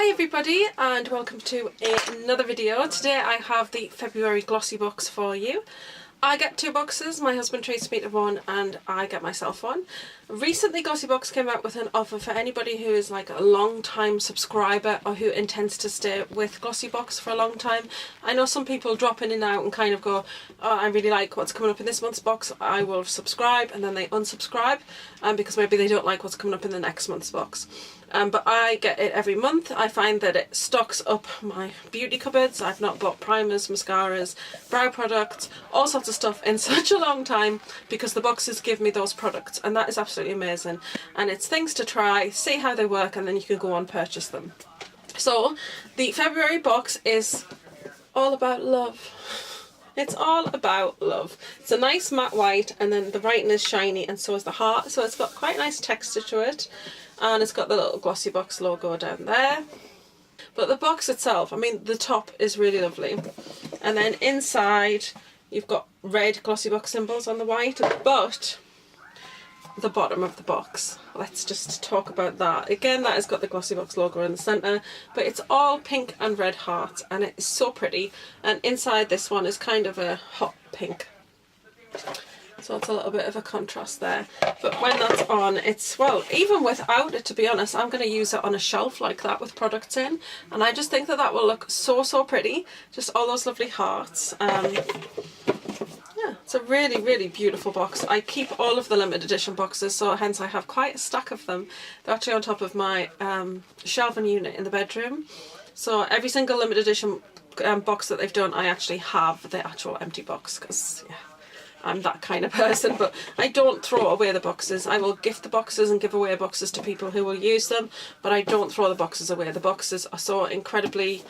Hi everybody and welcome to another video. Today I have the February Glossybox for you. I get 2 boxes, my husband treats me to one and I get myself one. Recently Glossybox came out with an offer for anybody who is like a long time subscriber or who intends to stay with Glossybox for a long time. I know some people drop in and out and kind of go, oh, I really like what's coming up in this month's box, I will subscribe, and then they unsubscribe because maybe they don't like what's coming up in the next month's box. But I get it every month. I find that it stocks up my beauty cupboards. I've not bought primers, mascaras, brow products, all sorts of stuff in such a long time because the boxes give me those products, and that is absolutely amazing. And it's things to try, see how they work, and then you can go on purchase them. So the February box is all about love. It's all about love. It's a nice matte white, and then the writing is shiny, and so is the heart. So it's got quite nice texture to it. And it's got the little Glossybox logo down there. But the box itself, I mean, the top is really lovely. And then inside, you've got red Glossybox symbols on the white, but the bottom of the box, let's just talk about that. Again, that has got the Glossybox logo in the centre, but it's all pink and red hearts, and it is so pretty. And inside this one is kind of a hot pink. So it's a little bit of a contrast there. But when that's on, it's, well, even without it, to be honest, I'm going to use it on a shelf like that with products in. And I just think that that will look so, so pretty. Just all those lovely hearts. Yeah, it's a really, really beautiful box. I keep all of the limited edition boxes, so hence I have quite a stack of them. They're actually on top of my shelving unit in the bedroom. So every single limited edition box that they've done, I actually have the actual empty box because, yeah, I'm that kind of person. But I don't throw away the boxes. I will gift the boxes and give away boxes to people who will use them, but I don't throw the boxes away. The boxes are so incredibly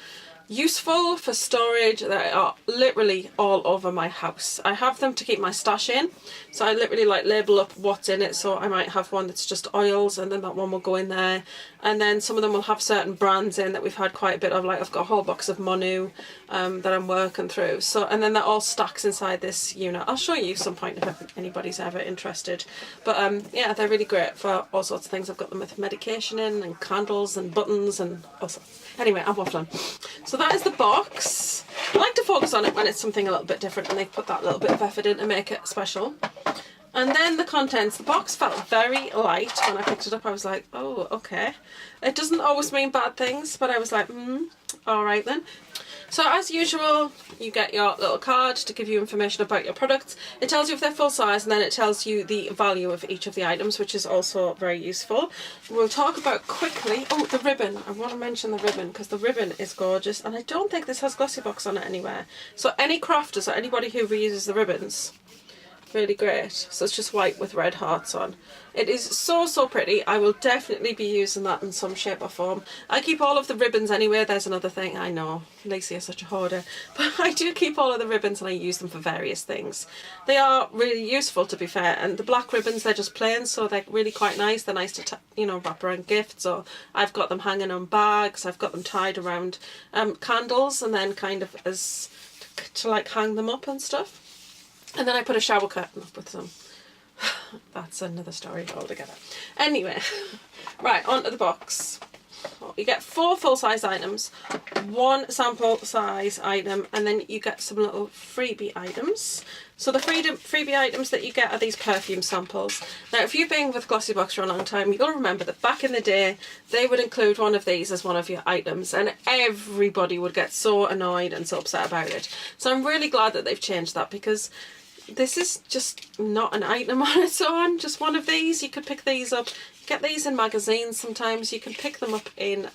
useful for storage. They are literally all over my house. I have them to keep my stash in, so I literally like label up what's in it. So I might have one that's just oils, and then that one will go in there, and then some of them will have certain brands in that we've had quite a bit of. Like I've got a whole box of Monu that I'm working through, so, and then that all stacks inside this unit. I'll show you some point if anybody's ever interested. But yeah, they're really great for all sorts of things. I've got them with medication in, and candles and buttons and all sorts. Anyway, I'm waffling. So that is the box. I like to focus on it when it's something a little bit different and they've put that little bit of effort in to make it special. And then the contents. The box felt very light when I picked it up. I was like, oh, okay. It doesn't always mean bad things, but I was like, alright then. So as usual, you get your little card to give you information about your products. It tells you if they're full size, and then it tells you the value of each of the items, which is also very useful. We'll talk about quickly, oh, the ribbon. I want to mention the ribbon because the ribbon is gorgeous, and I don't think this has Glossybox on it anywhere. So any crafters or anybody who reuses the ribbons, really great. So it's just white with red hearts on. It is so, so pretty. I will definitely be using that in some shape or form. I keep all of the ribbons anyway. There's another thing. I know, Lacey is such a hoarder, but I do keep all of the ribbons and I use them for various things. They are really useful, to be fair, and the black ribbons, they're just plain, so they're really quite nice. They're nice to, you know, wrap around gifts, or I've got them hanging on bags. I've got them tied around candles, and then kind of as to like hang them up and stuff. And then I put a shower curtain up with them. That's another story altogether. Anyway, right, onto the box. You get 4 full-size items, 1 sample size item, and then you get some little freebie items. So the freebie items that you get are these perfume samples. Now, if you've been with Glossybox for a long time, you'll remember that back in the day, they would include one of these as one of your items, and everybody would get so annoyed and so upset about it. So I'm really glad that they've changed that, because this is just not an item on its own, just one of these. You could pick these up, get these in magazines sometimes, you can pick them up in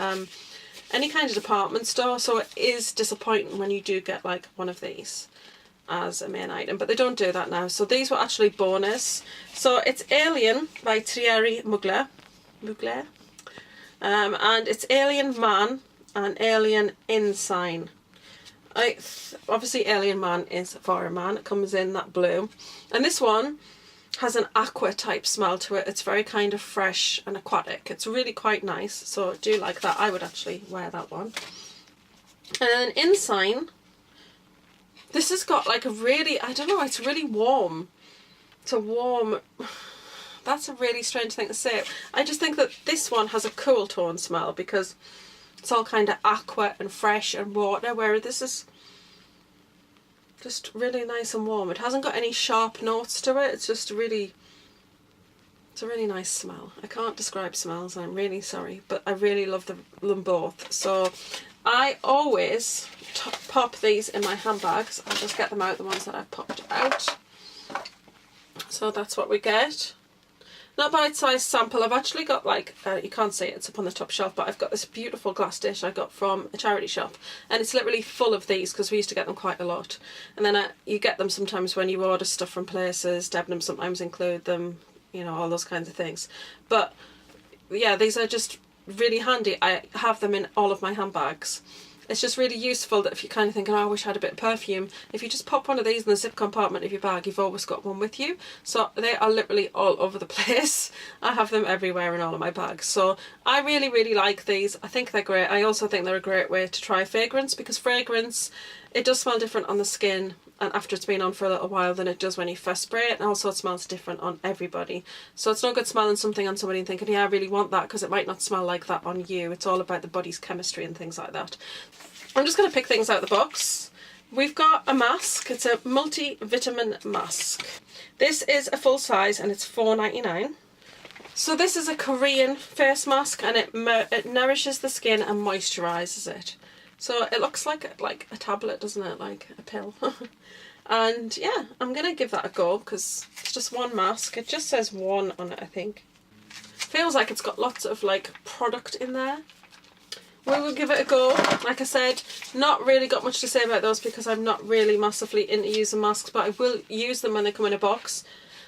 any kind of department store, so it is disappointing when you do get like one of these as a main item, but they don't do that now. So these were actually bonus. So it's Alien by Thierry Mugler, and it's Alien Man and Alien Ensign. Obviously Alien Man is for a man. It comes in that blue, and this one has an aqua type smell to it. It's very kind of fresh and aquatic. It's really quite nice, so I do like that. I would actually wear that one. And then Ensign, this has got like a really, I don't know, it's really warm. It's a warm, that's a really strange thing to say. I just think that this one has a cool tone smell, because It's all kind of aqua and fresh and water, whereas this is just really nice and warm. It hasn't got any sharp notes to it. It's just really, it's a really nice smell. I can't describe smells, I'm really sorry, but I really love them both. So I always pop these in my handbags. I'll just get them out, the ones that I've popped out. So that's what we get. Not bite-sized sample. I've actually got like, you can't see it, it's up on the top shelf, but I've got this beautiful glass dish I got from a charity shop, and it's literally full of these because we used to get them quite a lot. And then you get them sometimes when you order stuff from places. Debenhams sometimes include them, you know, all those kinds of things. But yeah, these are just really handy. I have them in all of my handbags. It's just really useful that if you're kind of thinking, oh, I wish I had a bit of perfume, if you just pop one of these in the zip compartment of your bag, you've always got one with you. So they are literally all over the place. I have them everywhere in all of my bags. So I really, really like these. I think they're great. I also think they're a great way to try fragrance, because fragrance, it does smell different on the skin and after it's been on for a little while than it does when you first spray it, and also it smells different on everybody. So it's no good smelling something on somebody and thinking, yeah, I really want that, because it might not smell like that on you. It's all about the body's chemistry and things like that. I'm just going to pick things out of the box. We've got a mask. It's a multivitamin mask. This is a full size and it's $4.99. So this is a Korean face mask, and it nourishes the skin and moisturises it. So it looks like a tablet, doesn't it? Like a pill. And yeah, I'm going to give that a go because it's just one mask. It just says one on it, I think. Feels like it's got lots of like product in there. We will give it a go. Like I said, not really got much to say about those because I'm not really massively into using masks, but I will use them when they come in a box.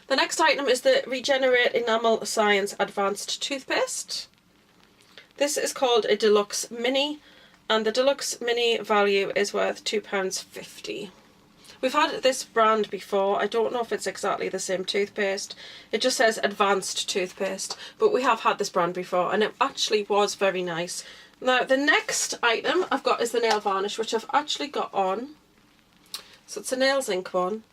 The next item is the Regenerate Enamel Science Advanced Toothpaste. This is called a Deluxe Mini, and the Deluxe Mini value is worth £2.50. We've had this brand before. I don't know if it's exactly the same toothpaste. It just says Advanced Toothpaste, but we have had this brand before and it actually was very nice. Now the next item I've got is the nail varnish, which I've actually got on. So it's a Nails Ink one.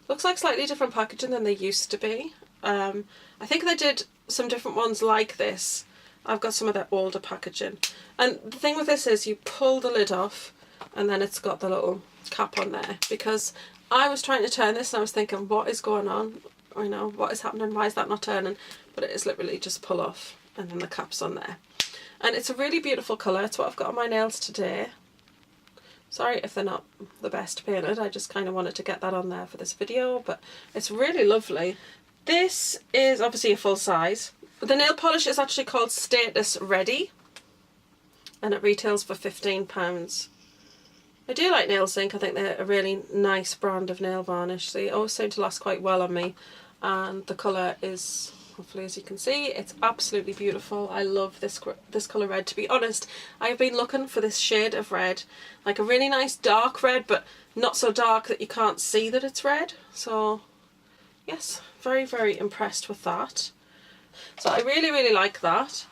Looks like slightly different packaging than they used to be. I think they did some different ones like this. I've got some of their older packaging. And the thing with this is you pull the lid off and then it's got the little cap on there, because I was trying to turn this and I was thinking, what is going on? You know, what is happening? Why is that not turning? But it is literally just pull off and then the cap's on there. And it's a really beautiful colour. It's what I've got on my nails today. Sorry if they're not the best painted. I just kind of wanted to get that on there for this video, but it's really lovely. This is obviously a full size. The nail polish is actually called Status Ready, and it retails for £15. I do like Nails Ink. I think they're a really nice brand of nail varnish. They always seem to last quite well on me, and the colour is, hopefully as you can see, it's absolutely beautiful. I love this colour red. To be honest, I've been looking for this shade of red, like a really nice dark red, but not so dark that you can't see that it's red. So yes, very, very impressed with that. So I really, really like that.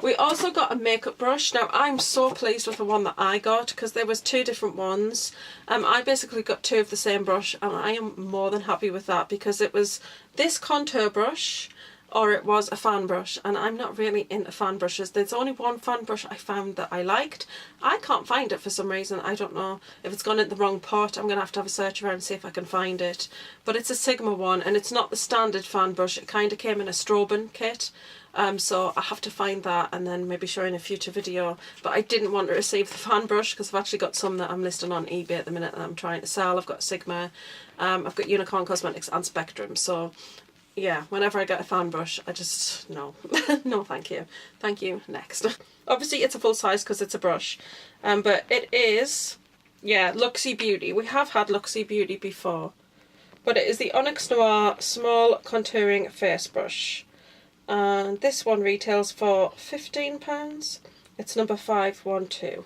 We also got a makeup brush. Now I'm so pleased with the one that I got because there was two different ones. I basically got two of the same brush and I am more than happy with that, because it was this contour brush or it was a fan brush, and I'm not really into fan brushes. There's only one fan brush I found that I liked. I can't find it for some reason. I don't know if it's gone in the wrong pot. I'm going to have a search around and see if I can find it. But it's a Sigma one and it's not the standard fan brush. It kind of came in a strobing kit. So I have to find that and then maybe show in a future video. But I didn't want to receive the fan brush because I've actually got some that I'm listing on eBay at the minute that I'm trying to sell. I've got Sigma, I've got Unicorn Cosmetics and Spectrum. So yeah, whenever I get a fan brush, I just, no, no thank you. Thank you, next. Obviously it's a full size because it's a brush, but it is, yeah, Luxy Beauty. We have had Luxy Beauty before, but it is the Onyx Noir Small Contouring Face Brush. And this one retails for £15. It's number 512.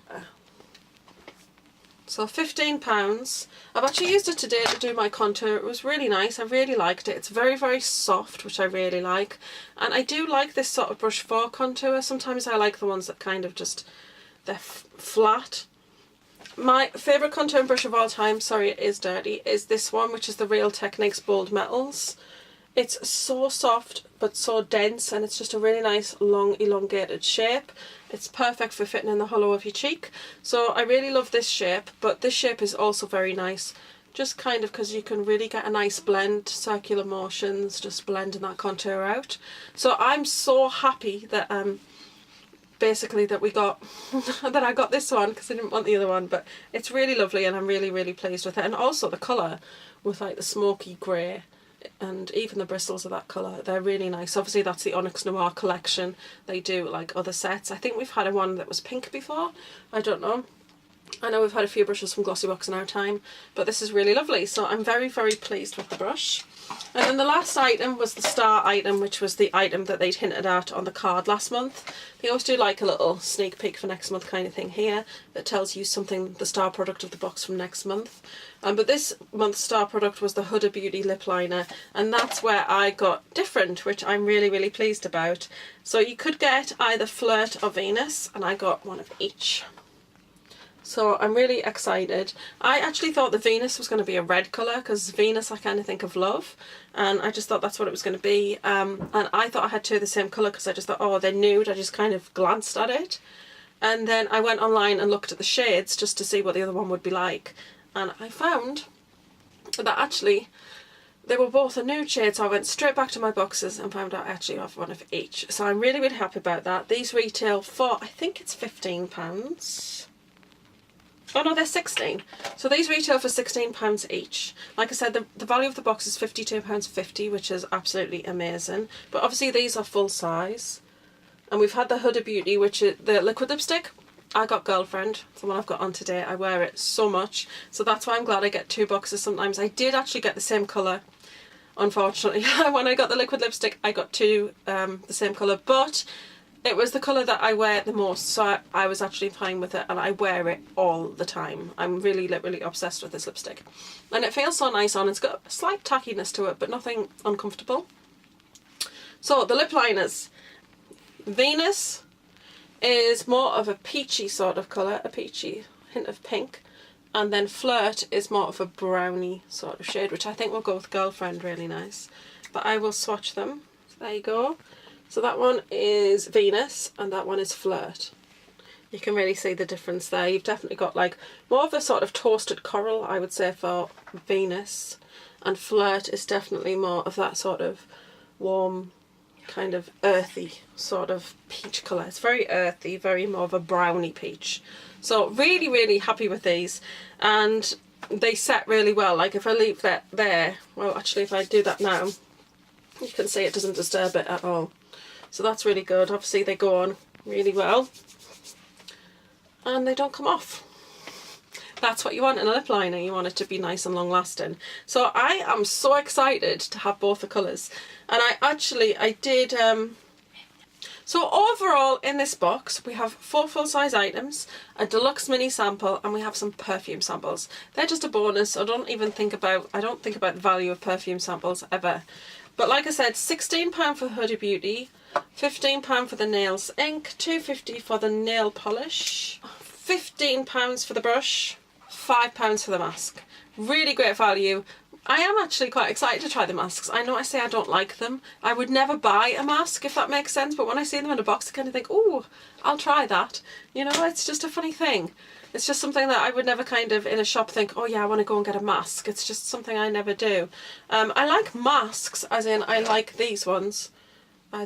So £15. I've actually used it today to do my contour. It was really nice. I really liked it. It's very, very soft, which I really like. And I do like this sort of brush for contour. Sometimes I like the ones that kind of just, they're flat. My favourite contouring brush of all time, sorry it is dirty, is this one, which is the Real Techniques Bold Metals. It's so soft but so dense, and it's just a really nice long elongated shape. It's perfect for fitting in the hollow of your cheek. So I really love this shape, but this shape is also very nice, just kind of because you can really get a nice blend, circular motions, just blending that contour out. So I'm so happy that basically that we got that I got this one, because I didn't want the other one, but it's really lovely and I'm really pleased with it. And also the colour with like the smoky grey and even the bristles of that colour, they're really nice. Obviously that's the Onyx Noir collection. They do like other sets. I think we've had one that was pink before, I don't know. I know we've had a few brushes from Glossybox in our time, but this is really lovely, so I'm very pleased with the brush. And then the last item was the star item, which was the item that they'd hinted at on the card last month. They always do like a little sneak peek for next month kind of thing here that tells you something, the star product of the box from next month. But this month's star product was the Huda Beauty lip liner, and that's where I got different, which I'm really pleased about. So you could get either Flirt or Venus, and I got one of each. So I'm really excited. I actually thought the Venus was going to be a red colour, because Venus I kind of think of love, and I just thought that's what it was going to be. And I thought I had two of the same colour because I just thought, oh, they're nude. I just kind of glanced at it. And then I went online and looked at the shades just to see what the other one would be like. And I found that actually they were both a nude shade, so I went straight back to my boxes and found out I actually have one of each. So I'm really happy about that. These retail for, I think it's £15. Oh no, they're 16. So these retail for £16 each. Like I said, the value of the box is £52.50, which is absolutely amazing. But obviously these are full size. And we've had the Huda Beauty, which is the liquid lipstick. I got Girlfriend, the one I've got on today. I wear it so much. So that's why I'm glad I get two boxes sometimes. I did actually get the same colour, unfortunately. When I got the liquid lipstick, I got two the same colour. But it was the colour that I wear the most, so I was actually fine with it, and I wear it all the time. I'm really obsessed with this lipstick. And it feels so nice on. It's got a slight tackiness to it, but nothing uncomfortable. So the lip liners. Venus is more of a peachy sort of colour, a peachy hint of pink. And then Flirt is more of a browny sort of shade, which I think will go with Girlfriend really nice. But I will swatch them. There you go. So that one is Venus and that one is Flirt. You can really see the difference there. You've definitely got like more of a sort of toasted coral, I would say, for Venus. And Flirt is definitely more of that sort of warm, kind of earthy sort of peach colour. It's very earthy, very more of a browny peach. So really happy with these. And they set really well. Like if I leave that there, well actually if I do that now, you can see it doesn't disturb it at all. So that's really good. Obviously they go on really well and they don't come off. That's what you want in a lip liner. You want it to be nice and long lasting. So I am so excited to have both the colours. And I did so overall in this box we have 4 full-size items, a deluxe mini sample, and we have some perfume samples. They're just a bonus. I don't think about the value of perfume samples ever. But like I said, £16 for Huda Beauty, £15 for the nails ink, £2.50 for the nail polish, £15 for the brush, £5 for the mask. Really great value. I am actually quite excited to try the masks. I know I say I don't like them. I would never buy a mask, if that makes sense, but when I see them in a box I kind of think, oh, I'll try that. You know, it's just a funny thing. It's just something that I would never kind of in a shop think, oh yeah, I want to go and get a mask. It's just something I never do. I like masks, as in I like these ones.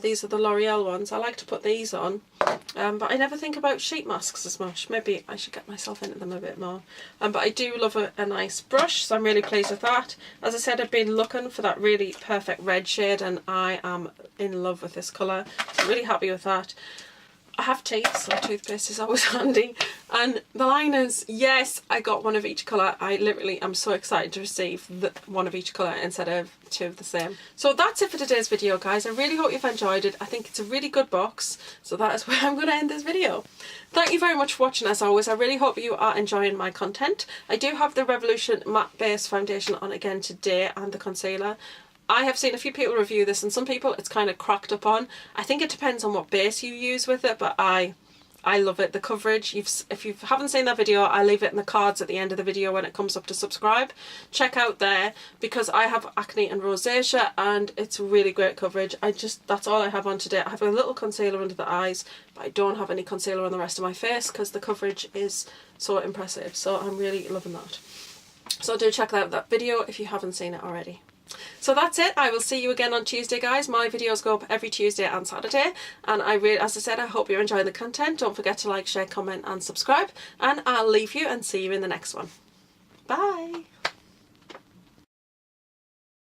These are the L'Oreal ones. I like to put these on. But I never think about sheet masks as much. Maybe I should get myself into them a bit more. But I do love a nice brush, so I'm really pleased with that. As I said, I've been looking for that really perfect red shade and I am in love with this colour. So I'm really happy with that. I have teeth, so toothpaste is always handy. And the liners, yes, I got one of each colour. I literally am so excited to receive one of each colour instead of two of the same. So that's it for today's video, guys. I really hope you've enjoyed it. I think it's a really good box, so that is where I'm going to end this video. Thank you very much for watching as always. I really hope you are enjoying my content. I do have the Revolution Matte Base Foundation on again today and the concealer. I have seen a few people review this and some people it's kind of cracked up on. I think it depends on what base you use with it, but I I love it. The coverage, if you haven't seen that video, I leave it in the cards at the end of the video when it comes up to subscribe. Check out there, because I have acne and rosacea and it's really great coverage. That's all I have on today. I have a little concealer under the eyes, but I don't have any concealer on the rest of my face because the coverage is so impressive. So I'm really loving that. So do check out that video if you haven't seen it already. So that's it. I will see you again on Tuesday, guys. My videos go up every Tuesday and Saturday, and as I said, I hope you're enjoying the content. Don't forget to like, share, comment and subscribe, and I'll leave you and see you in the next one. Bye.